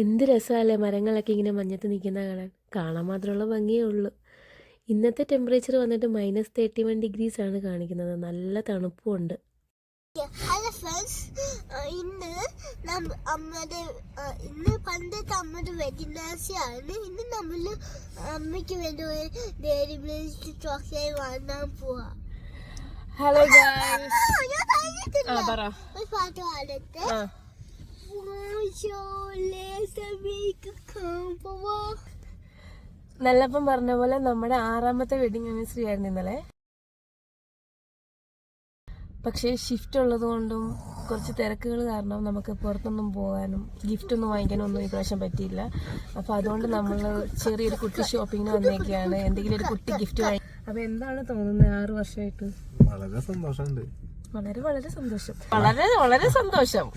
എന്ത് രസമല്ലേ മരങ്ങളൊക്കെ ഇങ്ങനെ മഞ്ഞത്ത് നിൽക്കുന്ന കാണാൻ മാത്രമുള്ള ഭംഗിയേ ഉള്ളൂ. ഇന്നത്തെ ടെമ്പറേച്ചർ വന്നിട്ട് -31 ആണ് കാണിക്കുന്നത്. നല്ല തണുപ്പുമുണ്ട്. ഹലോ ഫ്രണ്ട്സ്, ഇന്ന് പണ്ടത്തെ അമ്മയുടെ വെഡിങ് ആനിവേഴ്സറിയാണ്. ഇന്ന് നമ്മൾ അമ്മയ്ക്ക് വേണ്ടി ഒരു ഡെയറി മിൽക്ക് ചോക്ലേറ്റ് വാങ്ങാൻ പോവാ. ഹലോ ഒരു പാട്ട് പാടത്തെ. നല്ലപ്പം പറഞ്ഞ പോലെ നമ്മുടെ 6ാമത്തെ വെഡിങ് ആനിവേഴ്സറി ആയിരുന്നു ഇന്നലെ. പക്ഷേ ഷിഫ്റ്റ് ഉള്ളത് കൊണ്ടും കുറച്ച് തിരക്കുകൾ കാരണം നമുക്ക് പുറത്തൊന്നും പോകാനും ഗിഫ്റ്റൊന്നും വാങ്ങിക്കാനും ഒന്നും ഈ പ്രാവശ്യം പറ്റിയില്ല. അപ്പോൾ അതുകൊണ്ട് നമ്മൾ ചെറിയൊരു കുട്ടി ഷോപ്പിങ്ങിന് വന്നേക്കാണ്. എന്തെങ്കിലും ഒരു കുട്ടി ഗിഫ്റ്റ് വാങ്ങി. അപ്പോൾ എന്താണ് തോന്നുന്നത് 6 വർഷമായിട്ട്? വളരെ സന്തോഷമുണ്ട്. വളരെ വളരെ സന്തോഷം. വളരെ വളരെ സന്തോഷം.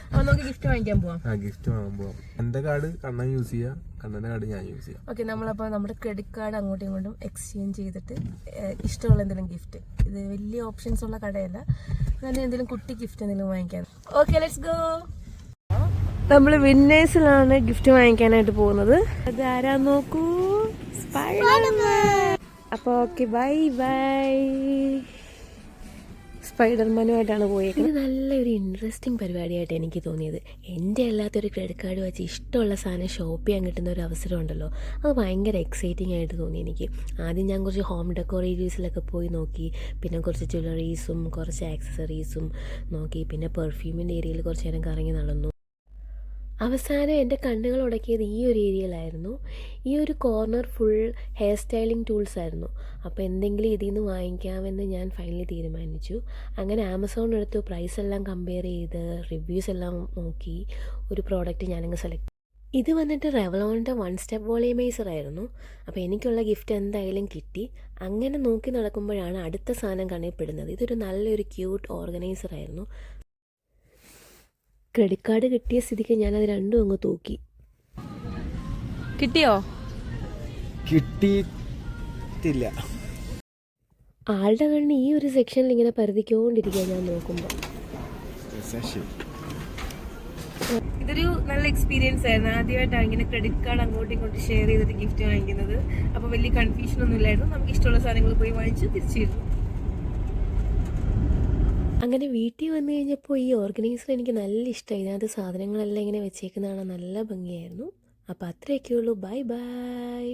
അപ്പൊ നമുക്ക് ഗിഫ്റ്റ് വാങ്ങിക്കാൻ പോവാം. ഗിഫ്റ്റ് വാങ്ങാൻ പോവാം. എന്റെ കാർഡ് കണ്ണൻ യൂസ് ചെയ്യാം, കണ്ണന്റെ കാർഡ് ഞാൻ യൂസ് ചെയ്യാം. ഓക്കെ, നമ്മളപ്പോൾ നമ്മുടെ ക്രെഡിറ്റ് കാർഡ് അങ്ങോട്ടും ഇങ്ങോട്ടും എക്സ്ചേഞ്ച് ചെയ്തിട്ട് ഇഷ്ടമുള്ള എന്തെങ്കിലും ഗിഫ്റ്റ്, ഇത് വലിയ ഓപ്ഷൻസ് ഉള്ള കടയല്ല, അങ്ങനെ എന്തെങ്കിലും കുട്ടി ഗിഫ്റ്റ് എന്തെങ്കിലും വാങ്ങിക്കാൻ. Okay, let's go. നമ്മൾ വിന്നേഴ്സിലാണ് ഗിഫ്റ്റ് വാങ്ങിക്കാനായിട്ട് പോകുന്നത്. അത് ആരാ നോക്കൂ, സ്പൈഡർമാൻ. അപ്പോൾ ഓക്കെ, ബൈ ബൈ. സ്പൈഡർമാനുമായിട്ടാണ് പോയേക്കുന്നത്. ഇത് നല്ലൊരു ഇൻട്രസ്റ്റിംഗ് പരിപാടിയായിട്ട് എനിക്ക് തോന്നിയത്. എൻ്റെ അല്ലാത്തൊരു ക്രെഡിറ്റ് കാർഡ് വെച്ച് ഇഷ്ടമുള്ള സാധനം ഷോപ്പ് ചെയ്യാൻ കിട്ടുന്ന ഒരു അവസരം ഉണ്ടല്ലോ, അത് ഭയങ്കര എക്സൈറ്റിംഗ് ആയിട്ട് തോന്നി എനിക്ക്. ആദ്യം ഞാൻ കുറച്ച് ഹോം ഡെക്കോറേറ്റീവ്സിലൊക്കെ പോയി നോക്കി, പിന്നെ കുറച്ച് ജ്വല്ലറീസും കുറച്ച് ആക്സസറീസും നോക്കി, പിന്നെ പെർഫ്യൂമിൻ്റെ ഏരിയയിൽ കുറച്ച് നേരം കറങ്ങി നടന്നു. അവസാനം എൻ്റെ കണ്ണുകൾ ഉടക്കിയത് ഈ ഒരു ഏരിയയിലായിരുന്നു. ഈ ഒരു corner full hair styling tools ആയിരുന്നു. അപ്പോൾ എന്തെങ്കിലും ഇതിൽ നിന്ന് വാങ്ങിക്കാമെന്ന് ഞാൻ ഫൈനലി തീരുമാനിച്ചു. അങ്ങനെ ആമസോണിനെടുത്ത് പ്രൈസ് എല്ലാം കമ്പയർ ചെയ്ത് റിവ്യൂസ് എല്ലാം നോക്കി ഒരു പ്രോഡക്റ്റ് ഞാനങ്ങ് സെലക്ട്. ഇത് വന്നിട്ട് റെവലോണിൻ്റെ 1 സ്റ്റെപ്പ് വോളിയമൈസർ ആയിരുന്നു. അപ്പോൾ എനിക്കുള്ള ഗിഫ്റ്റ് എന്തായാലും കിട്ടി. അങ്ങനെ നോക്കി നടക്കുമ്പോഴാണ് അടുത്ത സാധനം കണ്ണിൽ പെടുന്നത്. ഇതൊരു നല്ലൊരു ക്യൂട്ട് ഓർഗനൈസർ ആയിരുന്നു. ക്രെഡിറ്റ് കാർഡ് കിട്ടിയ സ്ഥിതിക്ക് ഞാനത് രണ്ടും അങ്ങ് തൂക്കി. കിട്ടിയോ? കിട്ടിയിട്ടില്ല. ആളുടെ കണ്ണ് ഈ ഒരു സെക്ഷനിൽ ഇങ്ങനെ പരതിക്കൊണ്ടിരിക്കുക ഞാൻ നോക്കുമ്പോൾ. ഇതൊരു നല്ല എക്സ്പീരിയൻസ് ആയിരുന്നു. ആദ്യമായിട്ടാണ് ഇങ്ങനെ ക്രെഡിറ്റ് കാർഡ് അങ്ങോട്ടും ഇങ്ങോട്ടും ഷെയർ ചെയ്തിട്ട് ഗിഫ്റ്റ് വാങ്ങിക്കുന്നത്. അപ്പോൾ വലിയ കൺഫ്യൂഷൻ ഒന്നും ഇല്ലായിരുന്നു. നമുക്ക് ഇഷ്ടമുള്ള സാധനങ്ങൾ പോയി വാങ്ങിച്ച് തിരിച്ചിരുന്നു. അങ്ങനെ വീട്ടിൽ വന്നു കഴിഞ്ഞപ്പോൾ ഈ ഓർഗനൈസർ എനിക്ക് നല്ല ഇഷ്ടമായി. ഇതിനകത്ത് സാധനങ്ങളെല്ലാം ഇങ്ങനെ വെച്ചേക്കുന്നതാണ്, നല്ല ഭംഗിയായിരുന്നു. അപ്പോൾ അത്രയൊക്കെ ഉള്ളൂ. Bye bye.